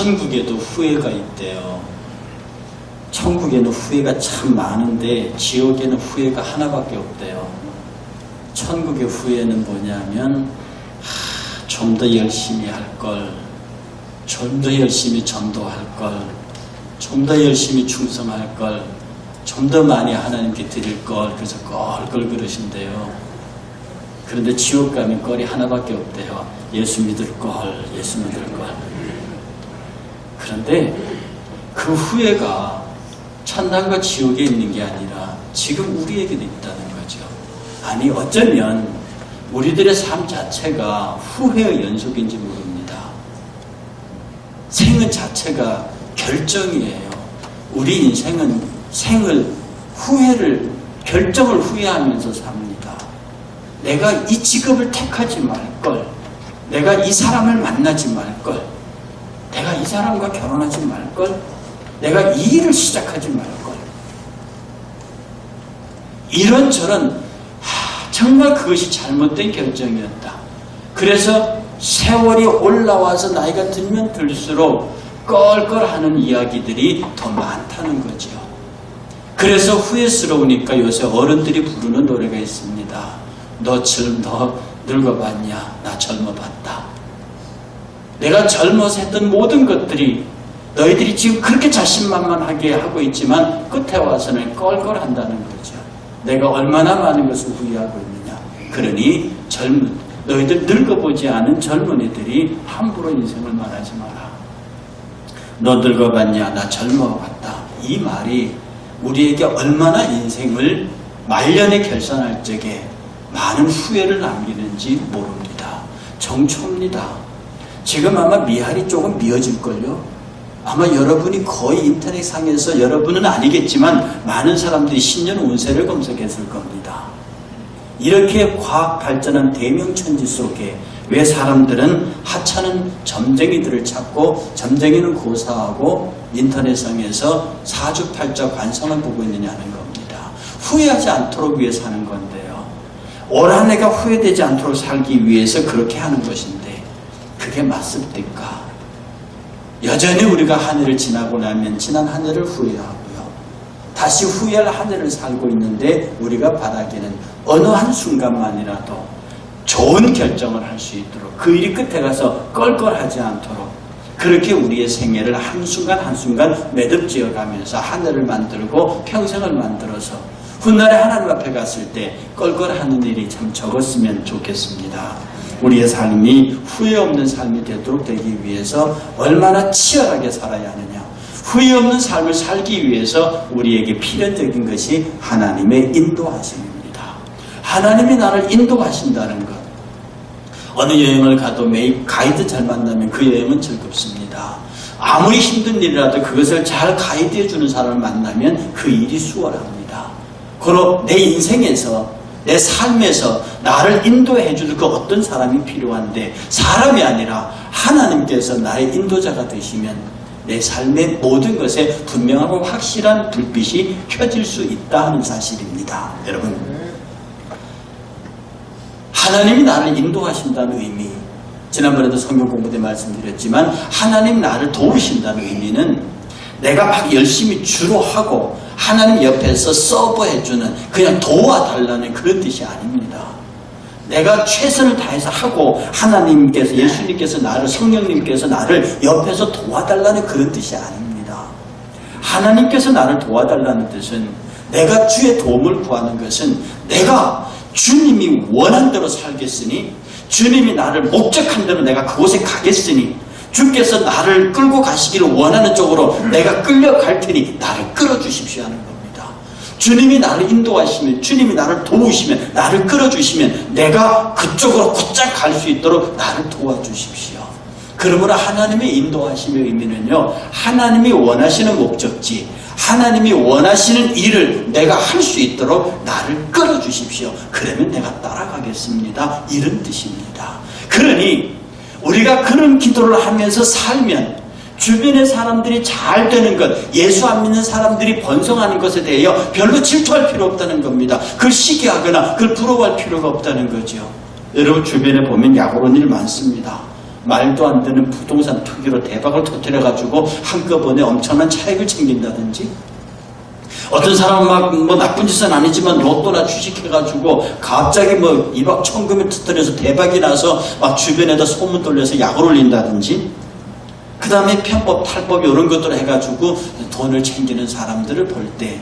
천국에도 후회가 있대요. 천국에는 후회가 참 많은데 지옥에는 후회가 하나밖에 없대요. 천국의 후회는 뭐냐면 좀 더 열심히 할 걸, 좀 더 열심히 전도할 걸, 좀 더 열심히 충성할 걸, 좀 더 많이 하나님께 드릴 걸, 그래서 껄껄 그러신대요. 그런데 지옥 가면 껄이 하나밖에 없대요. 예수 믿을 걸, 예수 믿을 걸. 그런데 그 후회가 천당과 지옥에 있는 게 아니라 지금 우리에게도 있다는 거죠. 아니 어쩌면 우리들의 삶 자체가 후회의 연속인지 모릅니다. 생은 자체가 결정이에요. 우리 인생은 생을 후회를 결정을 후회하면서 삽니다. 내가 이 직업을 택하지 말걸, 내가 이 사람을 만나지 말걸, 내가 이 사람과 결혼하지 말걸, 내가 이 일을 시작하지 말걸. 이런저런 정말 그것이 잘못된 결정이었다. 그래서 세월이 올라와서 나이가 들면 들수록 껄껄하는 이야기들이 더 많다는 거죠. 그래서 후회스러우니까 요새 어른들이 부르는 노래가 있습니다. 너 늙어봤냐? 나 젊어봤다. 내가 젊어서 했던 모든 것들이 너희들이 지금 그렇게 자신만만하게 하고 있지만 끝에 와서는 껄껄한다는 거죠. 내가 얼마나 많은 것을 후회하고 있느냐. 그러니 너희들 늙어보지 않은 젊은이들이 함부로 인생을 말하지 마라. 너 늙어봤냐? 나 젊어봤다. 이 말이 우리에게 얼마나 인생을 말년에 결산할 적에 많은 후회를 남기는지 모릅니다. 정초입니다. 지금 아마 미할이 조금 미어질걸요. 아마 여러분이 거의 인터넷상에서, 여러분은 아니겠지만 많은 사람들이 신년 운세를 검색했을 겁니다. 이렇게 과학 발전한 대명천지 속에 왜 사람들은 하찮은 점쟁이들을 찾고 점쟁이는 고사하고 인터넷상에서 사주팔자 관성을 보고 있느냐는 겁니다. 후회하지 않도록 위해서 하는 건데요. 올 한 해가 후회되지 않도록 살기 위해서 그렇게 하는 것인데 그게 맞습니까? 여전히 우리가 한 해를 지나고 나면 지난 한 해를 후회하고요. 다시 후회할 한 해를 살고 있는데 우리가 바라기는 어느 한순간만이라도 좋은 결정을 할 수 있도록, 그 일이 끝에 가서 껄껄하지 않도록 그렇게 우리의 생애를 한순간 한순간 매듭지어 가면서 한 해를 만들고 평생을 만들어서 훗날에 하나님 앞에 갔을 때 껄껄하는 일이 참 적었으면 좋겠습니다. 우리의 삶이 후회 없는 삶이 되도록 되기 위해서 얼마나 치열하게 살아야 하느냐. 후회 없는 삶을 살기 위해서 우리에게 필연적인 것이 하나님의 인도하심입니다. 하나님이 나를 인도하신다는 것. 어느 여행을 가도 매일 가이드 잘 만나면 그 여행은 즐겁습니다. 아무리 힘든 일이라도 그것을 잘 가이드해 주는 사람을 만나면 그 일이 수월합니다. 그리고 내 인생에서, 내 삶에서 나를 인도해 줄 그 어떤 사람이 필요한데, 사람이 아니라 하나님께서 나의 인도자가 되시면 내 삶의 모든 것에 분명하고 확실한 불빛이 켜질 수 있다 하는 사실입니다. 여러분, 하나님이 나를 인도하신다는 의미, 지난번에도 성경 공부 때 말씀드렸지만 하나님 나를 도우신다는 의미는 내가 막 열심히 주로 하고 하나님 옆에서 서버해주는, 그냥 도와달라는 그런 뜻이 아닙니다. 내가 최선을 다해서 하고 하나님께서, 예수님께서 나를, 성령님께서 나를 옆에서 도와달라는 그런 뜻이 아닙니다. 하나님께서 나를 도와달라는 뜻은, 내가 주의 도움을 구하는 것은 내가 주님이 원한 대로 살겠으니, 주님이 나를 목적한 대로 내가 그곳에 가겠으니, 주께서 나를 끌고 가시기를 원하는 쪽으로 내가 끌려갈 테니 나를 끌어주십시오 하는 겁니다. 주님이 나를 인도하시면, 주님이 나를 도우시면, 나를 끌어주시면 내가 그쪽으로 곧장 갈 수 있도록 나를 도와주십시오. 그러므로 하나님의 인도하심의 의미는요, 하나님이 원하시는 목적지, 하나님이 원하시는 일을 내가 할 수 있도록 나를 끌어주십시오. 그러면 내가 따라가겠습니다. 이런 뜻입니다. 그러니 우리가 그런 기도를 하면서 살면 주변의 사람들이 잘 되는 것, 예수 안 믿는 사람들이 번성하는 것에 대하여 별로 질투할 필요 없다는 겁니다. 그걸 시기하거나 그걸 부러워할 필요가 없다는 거죠. 여러분 주변에 보면 약오른 일 많습니다. 말도 안 되는 부동산 투기로 대박을 터뜨려가지고 한꺼번에 엄청난 차익을 챙긴다든지, 어떤 사람은 막 나쁜 짓은 아니지만 로또나 주식해가지고 갑자기 이박 천금을 터뜨려서 대박이 나서 막 주변에다 소문 돌려서 약을 올린다든지, 그 다음에 편법, 탈법 이런 것들을 해가지고 돈을 챙기는 사람들을 볼 때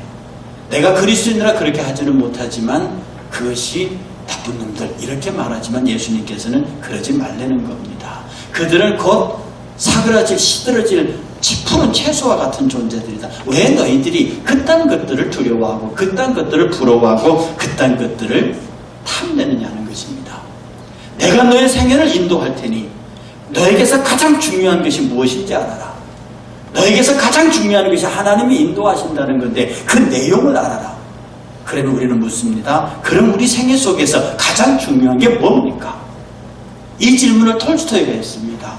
내가 그리스도인이라 그렇게 하지는 못하지만 그것이 나쁜 놈들 이렇게 말하지만 예수님께서는 그러지 말라는 겁니다. 그들은 곧 사그라질 시들어질 푸른 채소와 같은 존재들이다. 왜 너희들이 그딴 것들을 두려워하고 그딴 것들을 부러워하고 그딴 것들을 탐내느냐는 것입니다. 내가 너의 생애를 인도할 테니 너에게서 가장 중요한 것이 무엇인지 알아라. 너에게서 가장 중요한 것이 하나님이 인도하신다는 건데 그 내용을 알아라. 그러면 우리는 묻습니다. 그럼 우리 생애 속에서 가장 중요한 게 뭡니까? 이 질문을 톨스토이가 했습니다.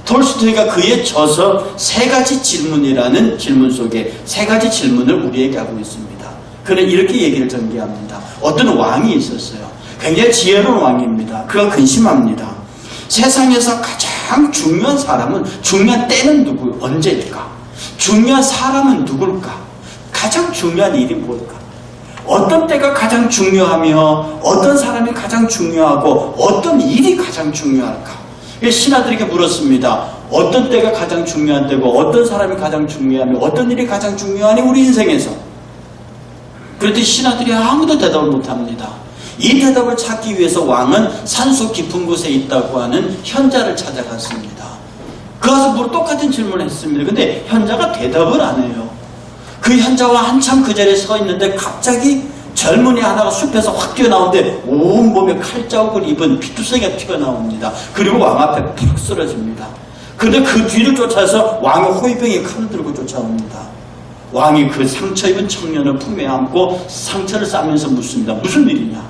톨스토이가 그의 저서 세 가지 질문이라는 질문 속에 세 가지 질문을 우리에게 하고 있습니다. 그는 이렇게 얘기를 전개합니다. 어떤 왕이 있었어요. 굉장히 지혜로운 왕입니다. 그가 근심합니다. 세상에서 가장 중요한 사람은, 중요한 때는 언제일까? 중요한 사람은 누굴까? 가장 중요한 일이 뭘까? 어떤 때가 가장 중요하며 어떤 사람이 가장 중요하고 어떤 일이 가장 중요할까? 신하들에게 물었습니다. 어떤 때가 가장 중요한 때고 어떤 사람이 가장 중요하며 어떤 일이 가장 중요하니 우리 인생에서. 그랬더니 신하들이 아무도 대답을 못합니다. 이 대답을 찾기 위해서 왕은 산속 깊은 곳에 있다고 하는 현자를 찾아갔습니다. 그가서 똑같은 질문을 했습니다. 근데 현자가 대답을 안 해요. 그 현자와 한참 그 자리에 서 있는데 갑자기 젊은이 하나가 숲에서 확 뛰어나오는데 온몸에 칼자국을 입은 피투성이가 튀어나옵니다. 그리고 왕 앞에 푹 쓰러집니다. 그런데 그 뒤를 쫓아서 왕의 호위병이 칼을 들고 쫓아옵니다. 왕이 그 상처 입은 청년을 품에 안고 상처를 싸면서 묻습니다. 무슨 일이냐?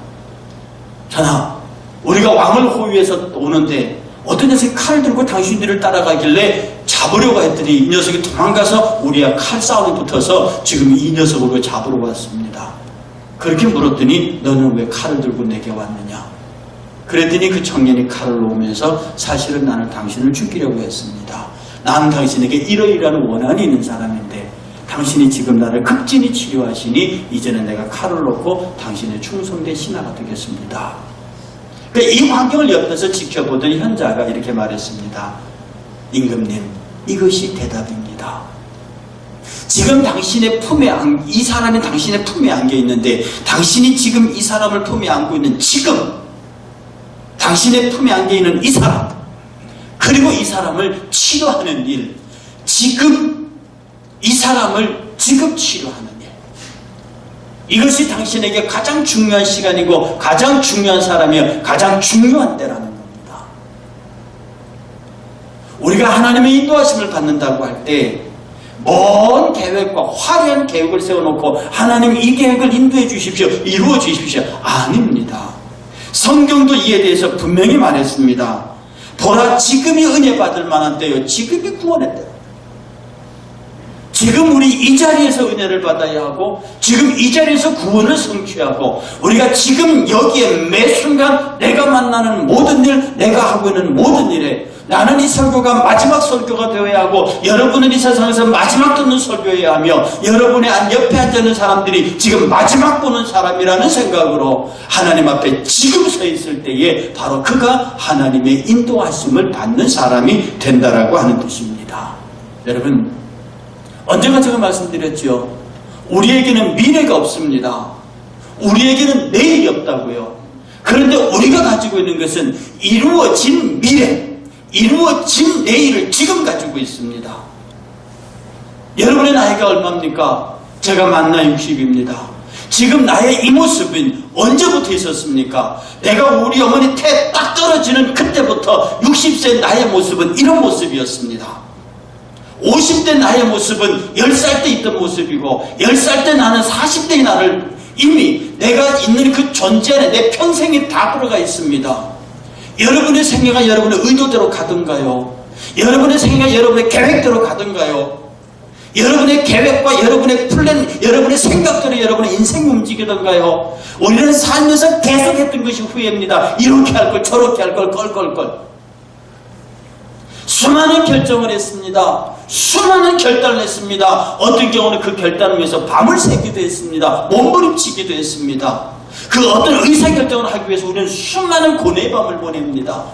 전하, 우리가 왕을 호위해서 오는데 어떤 녀석이 칼을 들고 당신들을 따라가길래 잡으려고 했더니 이 녀석이 도망가서 우리가 칼싸움에 붙어서 지금 이 녀석을 잡으러 왔습니다. 그렇게 물었더니 너는 왜 칼을 들고 내게 왔느냐? 그랬더니 그 청년이 칼을 놓으면서 사실은 나는 당신을 죽이려고 했습니다. 나는 당신에게 이러이러한 원한이 있는 사람인데 당신이 지금 나를 극진히 치료하시니 이제는 내가 칼을 놓고 당신의 충성된 신하가 되겠습니다. 이 환경을 옆에서 지켜보던 현자가 이렇게 말했습니다. 임금님, 이것이 대답입니다. 지금 당신의 품에 이 사람이 당신의 품에 안겨 있는데 당신이 지금 이 사람을 품에 안고 있는 지금 당신의 품에 안겨 있는 이 사람 그리고 이 사람을 치료하는 일 지금 이 사람을 지금 치료하는 일 이것이 당신에게 가장 중요한 시간이고 가장 중요한 사람이요 가장 중요한 때라는 겁니다. 우리가 하나님의 인도하심을 받는다고 할 때 먼 계획과 화려한 계획을 세워놓고 하나님 이 계획을 인도해 주십시오. 이루어 주십시오. 아닙니다. 성경도 이에 대해서 분명히 말했습니다. 보라 지금이 은혜 받을 만한 때요. 지금이 구원의 때요. 지금 우리 이 자리에서 은혜를 받아야 하고 지금 이 자리에서 구원을 성취하고 우리가 지금 여기에 매 순간 내가 만나는 모든 일 내가 하고 있는 모든 일에 나는 이 설교가 마지막 설교가 되어야 하고 여러분은 이 세상에서 마지막 듣는 설교여야 하며 여러분의 옆에 앉아있는 사람들이 지금 마지막 보는 사람이라는 생각으로 하나님 앞에 지금 서 있을 때에 바로 그가 하나님의 인도하심을 받는 사람이 된다라고 하는 뜻입니다. 여러분 언젠가 제가 말씀드렸죠. 우리에게는 미래가 없습니다. 우리에게는 내일이 없다고요. 그런데 우리가 가지고 있는 것은 이루어진 미래 이루어진 내일을 지금 가지고 있습니다. 여러분의 나이가 얼마입니까? 제가 만나 60입니다. 지금 나의 이 모습은 언제부터 있었습니까? 내가 우리 어머니 태 딱 떨어지는 그때부터 60세 나의 모습은 이런 모습이었습니다. 50대 나의 모습은 10살 때 있던 모습이고 10살 때 나는 40대의 나를 이미 내가 있는 그 존재 안에 내 평생이 다 들어가 있습니다. 여러분의 생애가 여러분의 의도대로 가든가요? 여러분의 생애가 여러분의 계획대로 가든가요? 여러분의 계획과 여러분의 플랜, 여러분의 생각대로 여러분의 인생이 움직이던가요? 우리는 살면서 계속했던 것이 후회입니다. 이렇게 할 걸, 저렇게 할 걸, 껄껄껄. 수많은 결정을 했습니다. 수많은 결단을 했습니다. 어떤 경우는 그 결단을 위해서 밤을 새기도 했습니다. 몸부림치기도 했습니다. 그 어떤 의사결정을 하기 위해서 우리는 수많은 고뇌의 밤을 보냅니다.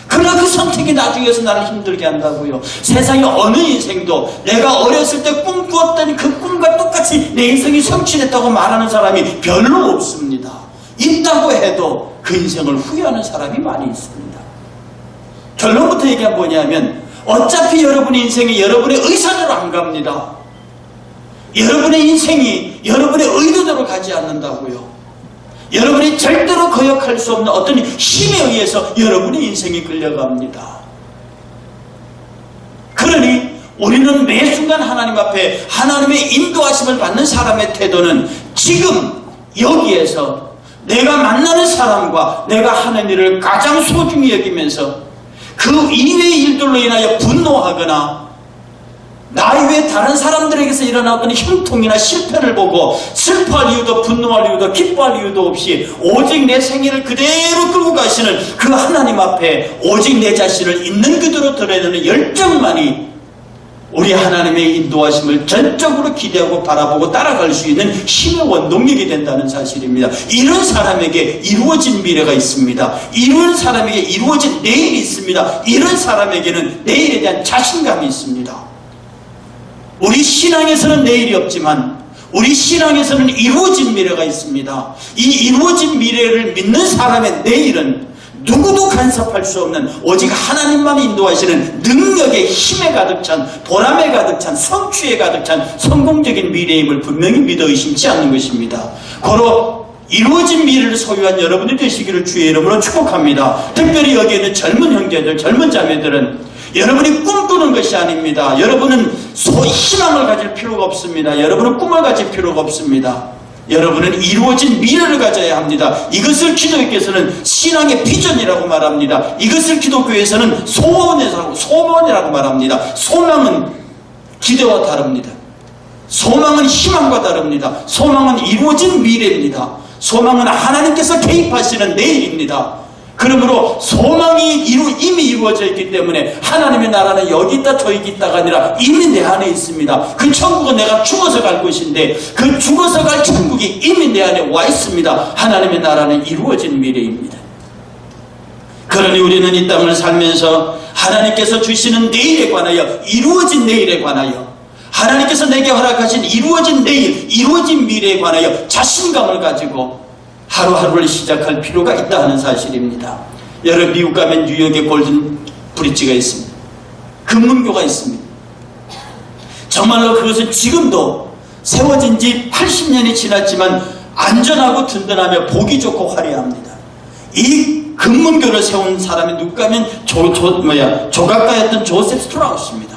그러나 그 선택이 나중에서 나를 힘들게 한다고요. 세상의 어느 인생도 내가 어렸을 때 꿈꾸었던 그 꿈과 똑같이 내 인생이 성취됐다고 말하는 사람이 별로 없습니다. 있다고 해도 그 인생을 후회하는 사람이 많이 있습니다. 결론부터 얘기하면 뭐냐면 어차피 여러분의 인생이 여러분의 의사대로 안 갑니다. 여러분의 인생이 여러분의 의도대로 가지 않는다고요. 여러분이 절대로 거역할 수 없는 어떤 힘에 의해서 여러분의 인생이 끌려갑니다. 그러니 우리는 매 순간 하나님 앞에 하나님의 인도하심을 받는 사람의 태도는 지금 여기에서 내가 만나는 사람과 내가 하는 일을 가장 소중히 여기면서 그 이외의 일들로 인하여 분노하거나 나 이외에 다른 사람들에게서 일어나던 형통이나 실패를 보고 슬퍼할 이유도 분노할 이유도 기뻐할 이유도 없이 오직 내 생애를 그대로 끌고 가시는 그 하나님 앞에 오직 내 자신을 있는 그대로 드러내는 열정만이 우리 하나님의 인도하심을 전적으로 기대하고 바라보고 따라갈 수 있는 힘의 원동력이 된다는 사실입니다. 이런 사람에게 이루어진 미래가 있습니다. 이런 사람에게 이루어진 내일이 있습니다. 이런 사람에게는 내일에 대한 자신감이 있습니다. 우리 신앙에서는 내일이 없지만 우리 신앙에서는 이루어진 미래가 있습니다. 이 이루어진 미래를 믿는 사람의 내일은 누구도 간섭할 수 없는 오직 하나님만 인도하시는 능력의 힘에 가득 찬 보람에 가득 찬 성취에 가득 찬 성공적인 미래임을 분명히 믿어 의심치 않는 것입니다. 고로 이루어진 미래를 소유한 여러분이 되시기를 주의 이름으로 축복합니다. 특별히 여기에 있는 젊은 형제들, 젊은 자매들은 여러분이 꿈꾸는 것이 아닙니다. 여러분은 희망을 가질 필요가 없습니다. 여러분은 꿈을 가질 필요가 없습니다. 여러분은 이루어진 미래를 가져야 합니다. 이것을 기독교에서는 신앙의 비전이라고 말합니다. 이것을 기독교에서는 소원이라고 말합니다. 소망은 기대와 다릅니다. 소망은 희망과 다릅니다. 소망은 이루어진 미래입니다. 소망은 하나님께서 개입하시는 내일입니다. 그러므로 소망이 이미 이루어져 있기 때문에 하나님의 나라는 여기 있다 저기 있다가 아니라 이미 내 안에 있습니다. 그 천국은 내가 죽어서 갈 곳인데 그 죽어서 갈 천국이 이미 내 안에 와 있습니다. 하나님의 나라는 이루어진 미래입니다. 그러니 우리는 이 땅을 살면서 하나님께서 주시는 내일에 관하여 이루어진 내일에 관하여 하나님께서 내게 허락하신 이루어진 내일 이루어진 미래에 관하여 자신감을 가지고 하루하루를 시작할 필요가 있다 하는 사실입니다. 여러분 미국 가면 뉴욕에 골든 브릿지가 있습니다. 금문교가 있습니다. 정말로 그것은 지금도 세워진 지 80년이 지났지만 안전하고 든든하며 보기 좋고 화려합니다. 이 금문교를 세운 사람이 누가 하면 조각가였던 조셉 스트라우스입니다.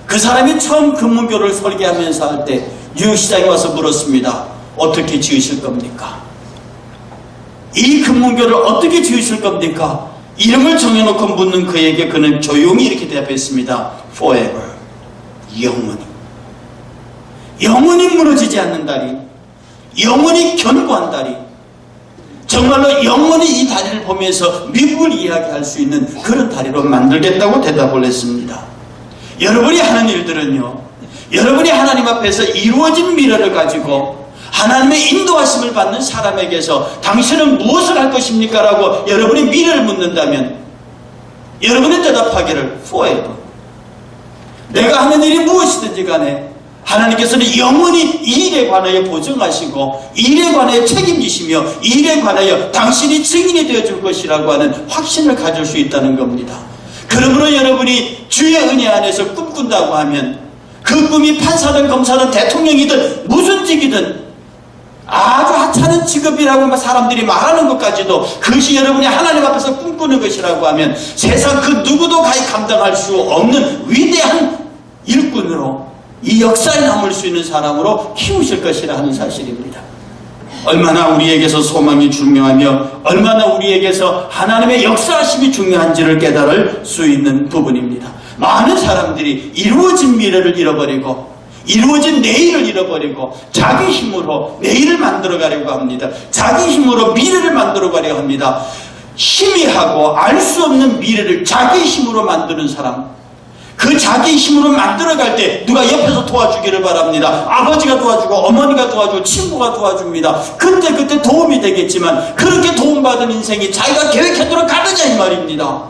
그 사람이 처음 금문교를 설계하면서 할 때 뉴욕시장에 와서 물었습니다. 어떻게 지으실 겁니까? 이 금문교를 어떻게 지으실 겁니까? 이름을 정해놓고 묻는 그에게 그는 조용히 이렇게 대답했습니다. Forever. 영원히. 영원히 무너지지 않는 다리. 영원히 견고한 다리. 정말로 영원히 이 다리를 보면서 미국을 이야기할 수 있는 그런 다리로 만들겠다고 대답을 했습니다. 여러분이 하는 일들은요, 여러분이 하나님 앞에서 이루어진 미래를 가지고 하나님의 인도하심을 받는 사람에게서 당신은 무엇을 할 것입니까? 라고 여러분이 미래를 묻는다면 여러분이 대답하기를 forever. 내가 하는 일이 무엇이든지 간에 하나님께서는 영원히 이 일에 관하여 보증하시고 이 일에 관하여 책임지시며 이 일에 관하여 당신이 증인이 되어줄 것이라고 하는 확신을 가질 수 있다는 겁니다. 그러므로 여러분이 주의 은혜 안에서 꿈꾼다고 하면 그 꿈이 판사든 검사든 대통령이든 무슨 직이든 아주 하찮은 직업이라고 사람들이 말하는 것까지도 그것이 여러분이 하나님 앞에서 꿈꾸는 것이라고 하면 세상 그 누구도 가히 감당할 수 없는 위대한 일꾼으로 이 역사에 남을 수 있는 사람으로 키우실 것이라 하는 사실입니다. 얼마나 우리에게서 소망이 중요하며 얼마나 우리에게서 하나님의 역사하심이 중요한지를 깨달을 수 있는 부분입니다. 많은 사람들이 이루어진 미래를 잃어버리고 이루어진 내일을 잃어버리고 자기 힘으로 내일을 만들어가려고 합니다. 자기 힘으로 미래를 만들어가려고 합니다. 희미하고 알 수 없는 미래를 자기 힘으로 만드는 사람, 그 자기 힘으로 만들어갈 때 누가 옆에서 도와주기를 바랍니다. 아버지가 도와주고 어머니가 도와주고 친구가 도와줍니다. 그때 도움이 되겠지만 그렇게 도움받은 인생이 자기가 계획한 대로 가느냐 이 말입니다.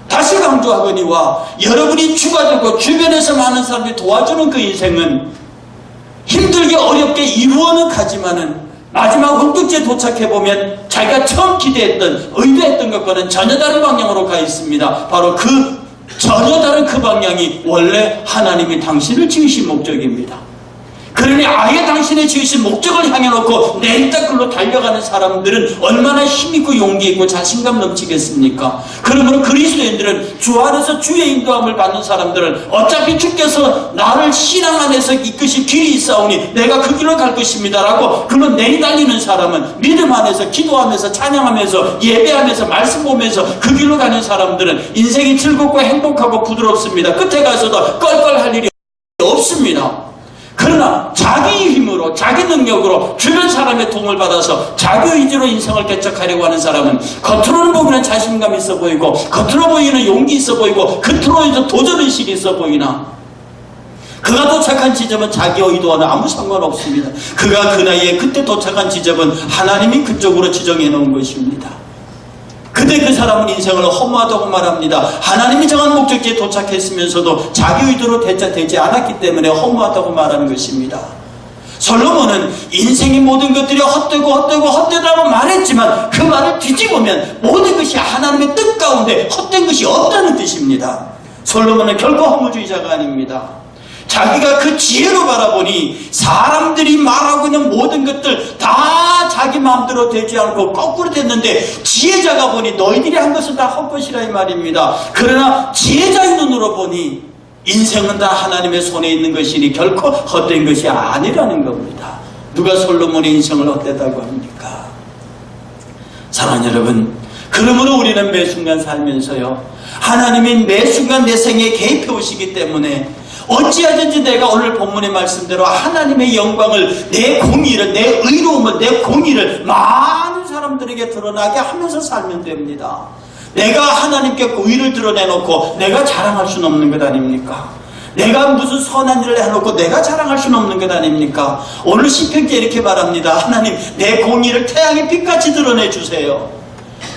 다시 강조하거니와 여러분이 주가 되고 주변에서 많은 사람들이 도와주는 그 인생은 힘들게 어렵게 이루어는 가지만은 마지막 홍두지에 도착해보면 자기가 처음 기대했던 의도했던 것과는 전혀 다른 방향으로 가 있습니다. 바로 전혀 다른 그 방향이 원래 하나님이 당신을 지으신 목적입니다. 그러니 아예 당신의 지으신 목적을 향해 놓고 내일딱 글로 달려가는 사람들은 얼마나 힘있고 용기있고 자신감 넘치겠습니까? 그러므로 그리스도인들은 주 안에서 주의 인도함을 받는 사람들은 어차피 주께서 나를 신앙 안에서 이끄실 길이 있사오니 내가 그 길로 갈 것입니다 라고 그로 내리달리는 사람은 믿음 안에서 기도하면서 찬양하면서 예배하면서 말씀 보면서 그 길로 가는 사람들은 인생이 즐겁고 행복하고 부드럽습니다. 끝에 가서도 껄껄할 일이 없습니다. 그러나 자기 힘으로 자기 능력으로 주변 사람의 도움을 받아서 자기 의지로 인생을 개척하려고 하는 사람은 겉으로는 보이는 자신감 있어 보이고 겉으로 보이는 용기 있어 보이고 겉으로 도전의식이 있어 보이나 그가 도착한 지점은 자기 의도와는 아무 상관없습니다. 그가 그 나이에 그때 도착한 지점은 하나님이 그쪽으로 지정해 놓은 것입니다. 그때 그 사람은 인생을 허무하다고 말합니다. 하나님이 정한 목적지에 도착했으면서도 자기 의도로 되지 않았기 때문에 허무하다고 말하는 것입니다. 솔로몬은 인생의 모든 것들이 헛되다고 말했지만 그 말을 뒤집으면 모든 것이 하나님의 뜻 가운데 헛된 것이 없다는 뜻입니다. 솔로몬은 결코 허무주의자가 아닙니다. 자기가 그 지혜로 바라보니 사람들이 말하고 있는 모든 것들 다 자기 마음대로 되지 않고 거꾸로 됐는데 지혜자가 보니 너희들이 한 것은 다 헛것이라 이 말입니다. 그러나 지혜자의 눈으로 보니 인생은 다 하나님의 손에 있는 것이니 결코 헛된 것이 아니라는 겁니다. 누가 솔로몬의 인생을 헛되다고 합니까? 사랑하는 여러분, 그러므로 우리는 매 순간 살면서요 하나님이 매 순간 내 생에 개입해 오시기 때문에 어찌하든지 내가 오늘 본문의 말씀대로 하나님의 영광을 내 공의를 내 의로움을 내 공의를 많은 사람들에게 드러나게 하면서 살면 됩니다. 내가 하나님께 의를 드러내놓고 내가 자랑할 수는 없는 것 아닙니까? 내가 무슨 선한 일을 해놓고 내가 자랑할 수는 없는 것 아닙니까? 오늘 시편기에 이렇게 말합니다. 하나님 내 공의를 태양의 빛같이 드러내주세요.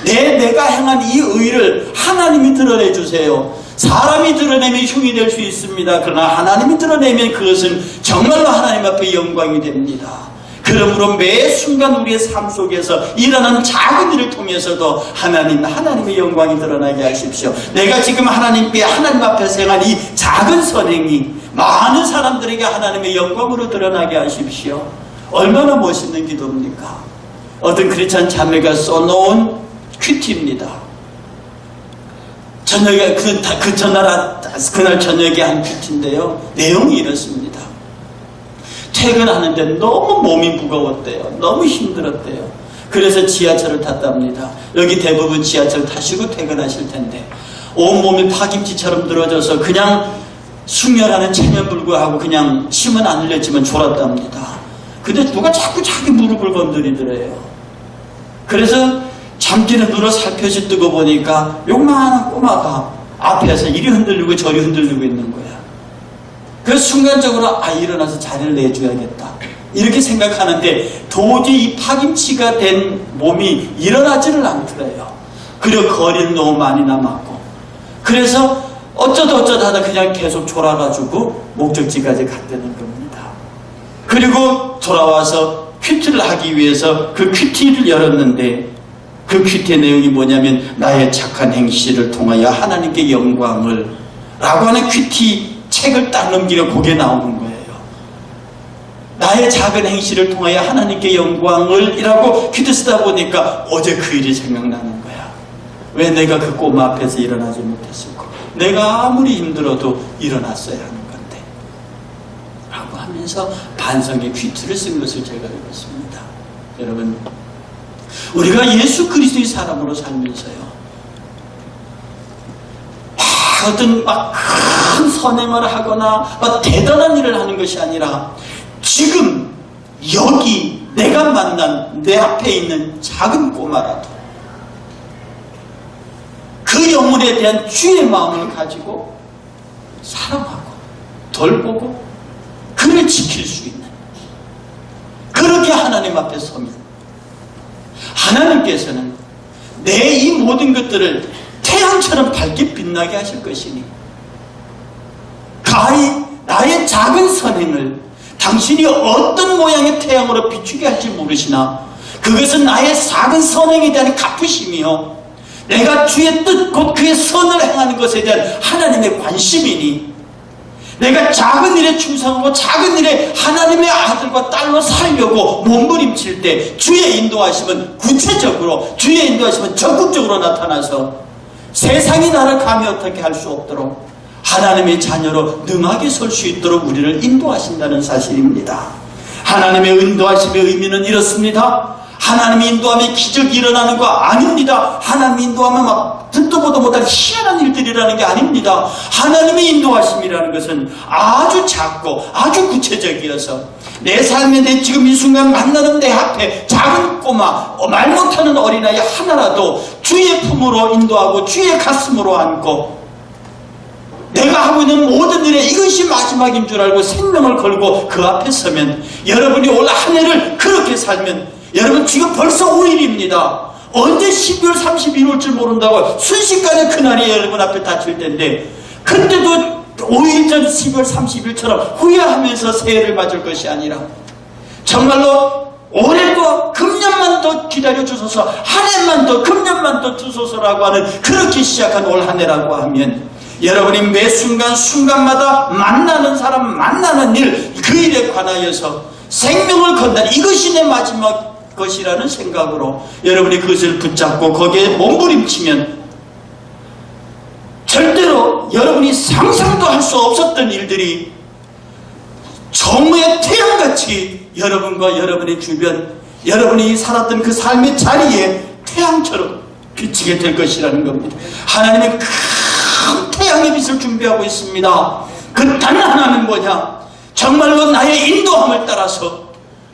내가 행한 이 의를 하나님이 드러내주세요. 사람이 드러내면 흉이 될 수 있습니다. 그러나 하나님이 드러내면 그것은 정말로 하나님 앞에 영광이 됩니다. 그러므로 매 순간 우리의 삶 속에서 일어난 작은 일을 통해서도 하나님의 영광이 드러나게 하십시오. 내가 지금 하나님 앞에서 행한 이 작은 선행이 많은 사람들에게 하나님의 영광으로 드러나게 하십시오. 얼마나 멋있는 기도입니까? 어떤 크리스찬 자매가 써놓은 큐티입니다. 저녁에 그날 저녁에 한 큐티인데요. 내용이 이렇습니다. 퇴근하는데 너무 몸이 무거웠대요. 너무 힘들었대요. 그래서 지하철을 탔답니다. 여기 대부분 지하철 타시고 퇴근하실 텐데 온몸이 파김치처럼 늘어져서 그냥 숙면하는 체면불구하고 그냥 침은 안 흘렸지만 졸았답니다. 근데 누가 자꾸 자기 무릎을 건드리더래요. 그래서 잠기는 눈으로 살펴시 뜨고 보니까 요만한 꼬마가 앞에서 이리 흔들리고 저리 흔들리고 있는 거야. 그래서 순간적으로 일어나서 자리를 내줘야겠다 이렇게 생각하는데 도저히 이 파김치가 된 몸이 일어나지를 않더래요. 그리고 거리는 너무 많이 남았고 그래서 어쩌다 하다 그냥 계속 졸아가지고 목적지까지 갔다는 겁니다. 그리고 돌아와서 큐티를 하기 위해서 그 큐티를 열었는데 그 큐티의 내용이 뭐냐면 나의 착한 행실을 통하여 하나님께 영광을 라고 하는 큐티 책을 딱 넘기려 거기에 나오는 거예요. 나의 작은 행실을 통하여 하나님께 영광을 이라고 큐티 쓰다 보니까 어제 그 일이 생각나는 거야. 왜 내가 그 꼬마 앞에서 일어나지 못했을까? 내가 아무리 힘들어도 일어났어야 하는 건데 라고 하면서 반성의 큐티를 쓴 것을 제가 읽었습니다. 여러분, 우리가 예수 그리스도의 사람으로 살면서요 어떤 큰 선행을 하거나 대단한 일을 하는 것이 아니라 지금 여기 내가 만난 내 앞에 있는 작은 꼬마라도 만물에 대한 주의 마음을 가지고 사랑하고 돌보고 그를 지킬 수 있는, 그렇게 하나님 앞에 서면 하나님께서는 내 이 모든 것들을 태양처럼 밝게 빛나게 하실 것이니, 가히 나의 작은 선행을 당신이 어떤 모양의 태양으로 비추게 할지 모르시나 그것은 나의 작은 선행에 대한 갚으심이요, 내가 주의 뜻 곧 그의 선을 행하는 것에 대한 하나님의 관심이니, 내가 작은 일에 충성하고 작은 일에 하나님의 아들과 딸로 살려고 몸부림칠 때 주의 인도하심은 구체적으로, 주의 인도하심은 적극적으로 나타나서 세상이 나를 감히 어떻게 할 수 없도록 하나님의 자녀로 능하게 설 수 있도록 우리를 인도하신다는 사실입니다. 하나님의 인도하심의 의미는 이렇습니다. 하나님의 인도하면 기적이 일어나는 거 아닙니다. 하나님의 인도하면 막 듣도 보도 못한 희한한 일들이라는 게 아닙니다. 하나님의 인도하심이라는 것은 아주 작고 아주 구체적이어서 내 삶에 내 지금 이 순간 만나는 내 앞에 작은 꼬마, 말 못하는 어린아이 하나라도 주의 품으로 인도하고 주의 가슴으로 안고 내가 하고 있는 모든 일에 이것이 마지막인 줄 알고 생명을 걸고 그 앞에 서면, 여러분이 올 한 해를 그렇게 살면, 여러분 지금 벌써 5일입니다. 언제 12월 30일 올줄 모른다고 순식간에 그날이 여러분 앞에 닥칠 텐데, 그때도 5일 전 12월 30일처럼 후회하면서 새해를 맞을 것이 아니라 정말로 올해도 금년만 더 기다려주소서, 한 해만 더, 금년만 더 주소서라고 하는 그렇게 시작한 올 한 해라고 하면, 여러분이 매 순간 순간마다 만나는 사람, 만나는 일, 그 일에 관하여서 생명을 건다는, 이것이 내 마지막 것이라는 생각으로 여러분이 그것을 붙잡고 거기에 몸부림치면 절대로 여러분이 상상도 할 수 없었던 일들이 정오의 태양같이 여러분과 여러분의 주변, 여러분이 살았던 그 삶의 자리에 태양처럼 비치게 될 것이라는 겁니다. 하나님의 큰 태양의 빛을 준비하고 있습니다. 그 단 하나는 뭐냐? 정말로 나의 인도함을 따라서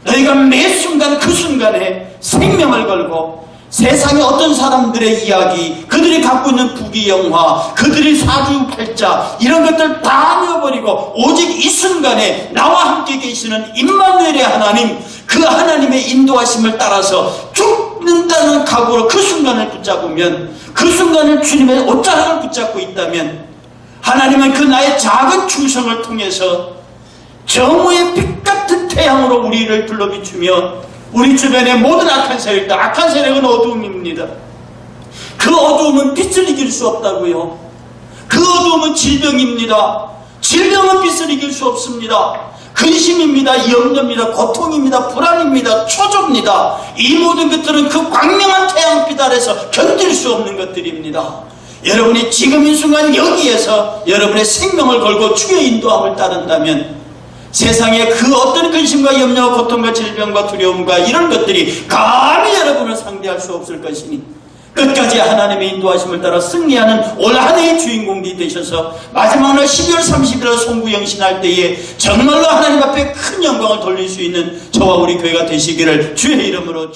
너희가 매 순간 그 순간에 생명을 걸고 세상의 어떤 사람들의 이야기, 그들이 갖고 있는 부귀영화, 그들이 사주팔자 이런 것들 다 잃어버리고 오직 이 순간에 나와 함께 계시는 임마누엘의 하나님, 그 하나님의 인도하심을 따라서 죽는다는 각오로 그 순간을 붙잡으면, 그 순간을 주님의 옷자락을 붙잡고 있다면, 하나님은 그 나의 작은 충성을 통해서 정오의 빛 같은 태양으로 우리를 불러비추며 우리 주변의 모든 악한 세력들, 악한 세력은 어두움입니다. 그 어두움은 빛을 이길 수 없다고요. 그 어두움은 질병입니다. 질병은 빛을 이길 수 없습니다. 근심입니다. 염려입니다. 고통입니다. 불안입니다. 초조입니다. 이 모든 것들은 그 광명한 태양빛 아래서 견딜 수 없는 것들입니다. 여러분이 지금 이 순간 여기에서 여러분의 생명을 걸고 주의 인도함을 따른다면 세상의 그 어떤 근심과 염려와 고통과 질병과 두려움과 이런 것들이 감히 여러분을 상대할 수 없을 것이니, 끝까지 하나님의 인도하심을 따라 승리하는 올 한 해의 주인공이 되셔서 마지막 날 12월 30일에 송구영신할 때에 정말로 하나님 앞에 큰 영광을 돌릴 수 있는 저와 우리 교회가 되시기를 주의 이름으로